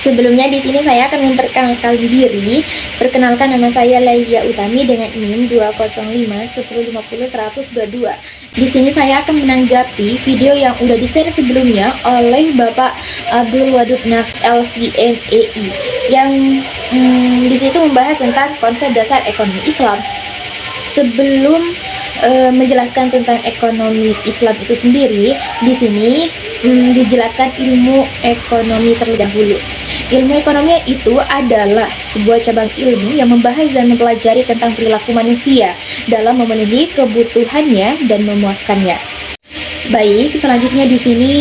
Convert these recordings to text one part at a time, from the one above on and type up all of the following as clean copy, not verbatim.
Sebelumnya di sini saya akan memperkenalkan diri. Perkenalkan, nama saya Laizia Utami dengan NIM 2051050 122. Di sini saya akan menanggapi video yang udah di-share sebelumnya oleh Bapak Abdul Wadud Nafs LCMEI yang di situ membahas tentang konsep dasar ekonomi Islam. Sebelum menjelaskan tentang ekonomi Islam itu sendiri, di sini dijelaskan ilmu ekonomi terlebih dahulu. Ilmu ekonomi itu adalah sebuah cabang ilmu yang membahas dan mempelajari tentang perilaku manusia dalam memenuhi kebutuhannya dan memuaskannya. Baik, selanjutnya di sini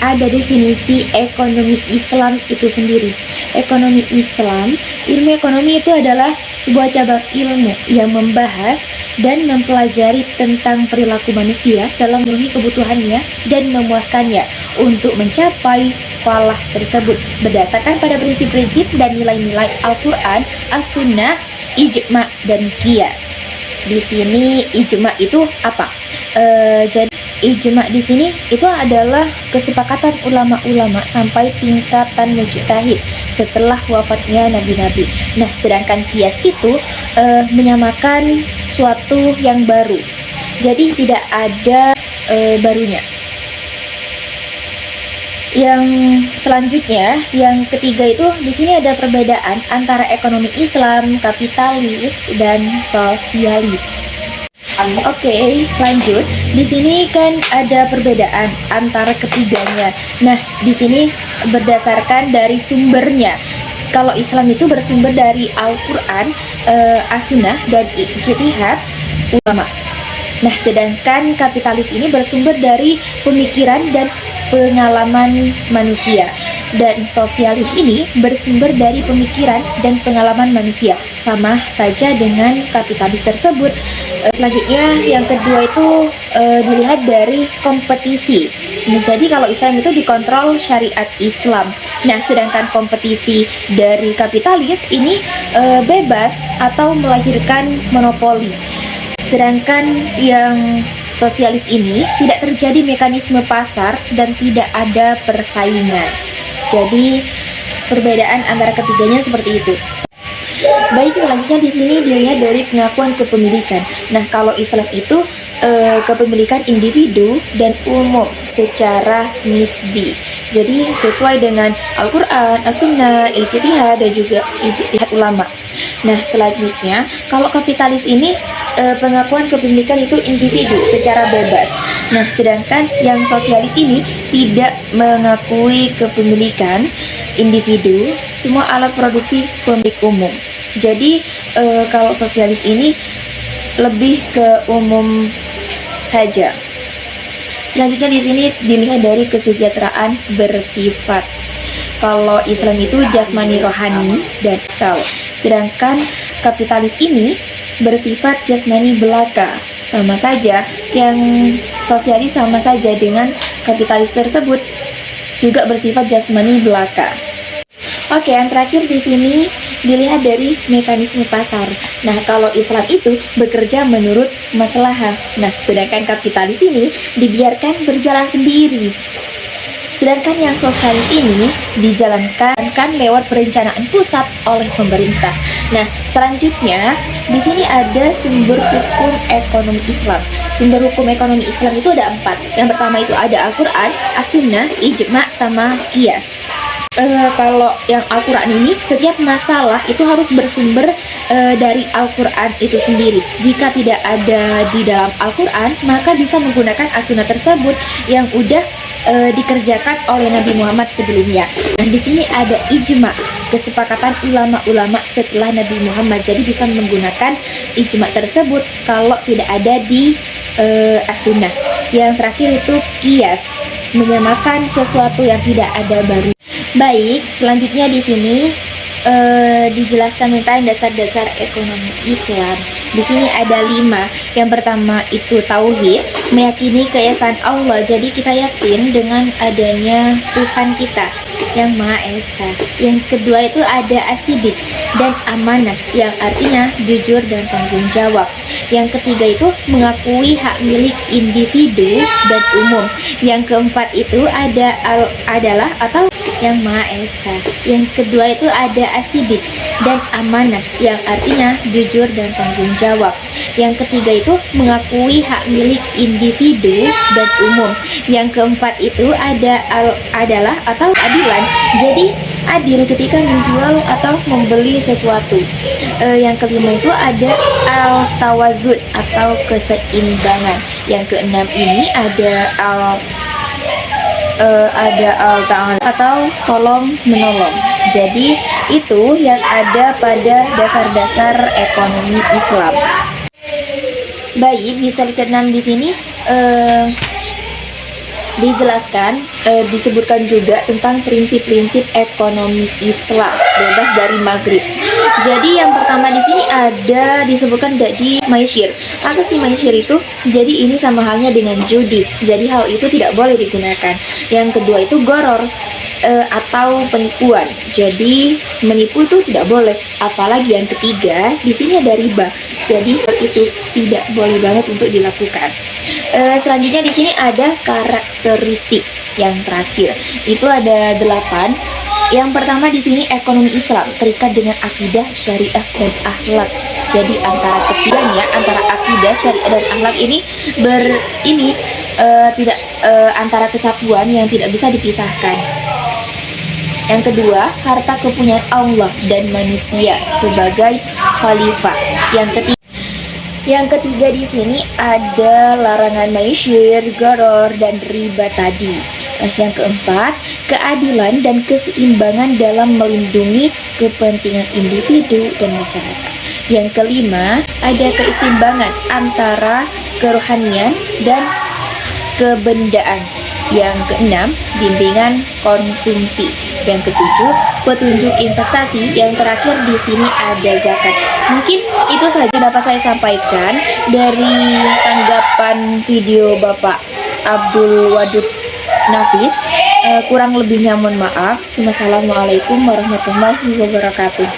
ada definisi ekonomi Islam itu sendiri. Ekonomi Islam, ilmu ekonomi itu adalah sebuah cabang ilmu yang membahas dan mempelajari tentang perilaku manusia dalam memenuhi kebutuhannya dan memuaskannya untuk mencapai falah tersebut berdasarkan pada prinsip-prinsip dan nilai-nilai Al-Quran, As-Sunnah, Ijma, dan Qiyas. Di sini ijma itu apa? Jadi ijma di sini itu adalah kesepakatan ulama-ulama sampai tingkatan mujtahid setelah wafatnya nabi-nabi. Nah, sedangkan qiyas itu menyamakan suatu yang baru. Jadi tidak ada barunya. Yang selanjutnya, yang ketiga itu di sini ada perbedaan antara ekonomi Islam, kapitalis, dan sosialis. Oke, lanjut. Di sini kan ada perbedaan antara ketiganya. Nah, di sini berdasarkan dari sumbernya. Kalau Islam itu bersumber dari Al-Quran, As-Sunnah, dan ijtihad ulama. Nah, sedangkan kapitalis ini bersumber dari pemikiran dan pengalaman manusia, dan sosialis ini bersumber dari pemikiran dan pengalaman manusia. Sama saja dengan kapitalis tersebut. Selanjutnya yang kedua itu dilihat dari kompetisi. Jadi kalau Islam itu dikontrol syariat Islam. Nah, sedangkan kompetisi dari kapitalis ini bebas atau melahirkan monopoli. Sedangkan yang sosialis ini tidak terjadi mekanisme pasar dan tidak ada persaingan. Jadi perbedaan antara ketiganya seperti itu. Baik, selanjutnya di sini dilihat dari pengakuan kepemilikan. Nah, kalau Islam itu kepemilikan individu dan umum secara nisbi. Jadi sesuai dengan Al-Quran, As-Sunnah, Ijtihad, dan juga Ijtihad ulama. Nah, selanjutnya kalau kapitalis ini pengakuan kepemilikan itu individu secara bebas. Nah, sedangkan yang sosialis ini tidak mengakui kepemilikan individu, semua alat produksi pemilik umum. Jadi kalau sosialis ini lebih ke umum saja. Selanjutnya di sini dilihat dari kesejahteraan bersifat. Kalau Islam itu jasmani, rohani, dan akal. Sedangkan kapitalis ini bersifat jasmani belaka. Sama saja, yang sosialis sama saja dengan kapitalis tersebut juga bersifat jasmani belaka. Oke, yang terakhir di sini dilihat dari mekanisme pasar. Nah, kalau Islam itu bekerja menurut maslahah. Nah, sedangkan kapitalis ini dibiarkan berjalan sendiri. Sedangkan yang sosialis ini dijalankan lewat perencanaan pusat oleh pemerintah. Nah, selanjutnya di sini ada sumber hukum ekonomi Islam. Sumber hukum ekonomi Islam itu ada 4. Yang pertama itu ada Al-Quran, As-Sunnah, Ijma, sama Qiyas. Kalau yang Al-Quran ini, setiap masalah itu harus bersumber dari Al-Quran itu sendiri. Jika tidak ada di dalam Al-Quran, maka bisa menggunakan As-Sunnah tersebut yang udah dikerjakan oleh Nabi Muhammad sebelumnya. Dan di sini ada ijma, kesepakatan ulama-ulama setelah Nabi Muhammad. Jadi bisa menggunakan ijma tersebut kalau tidak ada di As-Sunnah. Yang terakhir itu qiyas, menyamakan sesuatu yang tidak ada baru. Baik, selanjutnya di sini dijelaskan tentang dasar-dasar ekonomi Islam. Di sini ada 5. Yang pertama itu tauhid, meyakini keesaan Allah. Jadi kita yakin dengan adanya Tuhan kita yang Maha Esa. Yang kedua itu ada asidik dan amanah, yang artinya jujur dan tanggung jawab. Yang ketiga itu mengakui hak milik individu dan umum. Yang keempat itu adalah atau yang Maha Esa. Yang kedua itu ada asidik dan amanah, yang artinya jujur dan tanggung jawab. Yang ketiga itu mengakui hak milik individu dan umum. Yang keempat itu adalah atau keadilan. Jadi adil ketika menjual atau membeli sesuatu. Yang kelima itu ada al-tawazun atau keseimbangan. Yang keenam ini ada al-ta'ala atau tolong menolong. Jadi itu yang ada pada dasar-dasar ekonomi Islam. Baik, di slide ke-6 di sini dijelaskan, disebutkan juga tentang prinsip-prinsip ekonomi Islam bebas dari maghrib. Jadi yang pertama di sini ada disebutkan jadi maisir. Apa sih maisir itu? Jadi ini sama halnya dengan judi. Jadi hal itu tidak boleh digunakan. Yang kedua itu goror atau penipuan. Jadi menipu itu tidak boleh. Apalagi yang ketiga di sini ada riba. Jadi hal itu tidak boleh banget untuk dilakukan. Selanjutnya di sini ada karakteristik yang terakhir. Itu ada 8. Yang pertama di sini ekonomi Islam terikat dengan akidah, syariah dan akhlak. Jadi antara ketiganya, antara akidah, syariah dan akhlak ini tidak antara kesatuan yang tidak bisa dipisahkan. Yang kedua, harta kepunyaan Allah dan manusia sebagai khalifah. Yang ketiga di sini ada larangan maisir, goror, dan riba tadi. Yang keempat, keadilan dan keseimbangan dalam melindungi kepentingan individu dan masyarakat. Yang kelima, ada keseimbangan antara kerohanian dan kebendaan. Yang keenam, bimbingan konsumsi. Yang ketujuh, petunjuk investasi. Yang terakhir di sini ada zakat. Mungkin itu saja dapat saya sampaikan dari tanggapan video Bapak Abdul Wadud Nafis. Kurang lebihnya mohon maaf. Wassalamualaikum warahmatullahi wabarakatuh.